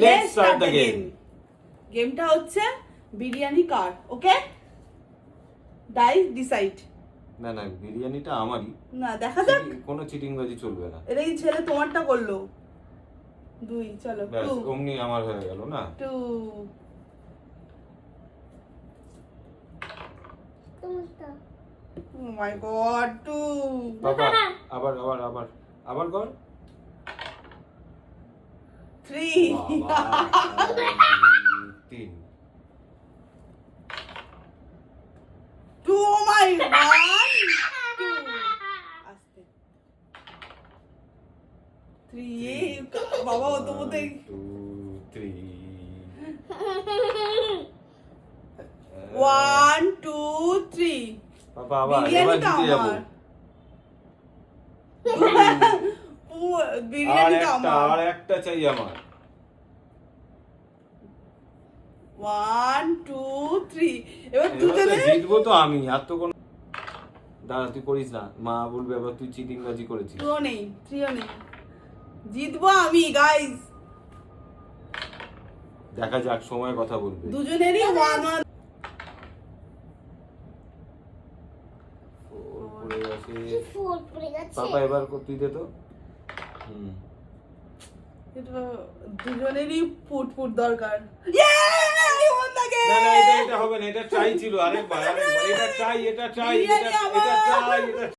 Let's start the game. গেমটা হচ্ছে বিরিয়ানি কার, ওকে? Dice decide. না না, বিরিয়ানিটা আমারই। না, দেখা যাক। কোনো চিটিংবাজি চলবে না। এটা কি ছেলে তোমারটা করলো? 2, চলো। ব্যাস, 2 অমনি আমার হয়ে গেল না। 2 Oh my god, 2 বাবা, আবার আবার আবার আবার কর। 3 3 2 oh my god, 2 আস্তে 3 বাবা ও তো বোধহয় 2 3 1 2 3 বাবা আবার এবার জিতে যাব। বিরিয়ানিটা আমার। আর একটা চাই আমার। 1 2 3 এবার দুজনে জিতবো তো আমি, আর তো কোনো দাঁড়া, তুই করিস না, মা বলবে আবার তুই চিটিংবাজি করেছিস। 2 নেই 3 নেই, জিতবো আমি গাইস। দেখা যাক, সময় কথা বলবে। দুজনেরই 1 1 পড়ে গেছে। পাপা এবার তুই দে তো। এটা দুজনেরই ফুট দরকার। না না, এটা হবে না, এটা ট্রাই ছিল, আরেকবার এটা ট্রাই, এটা ট্রাই, এটা ট্রাই।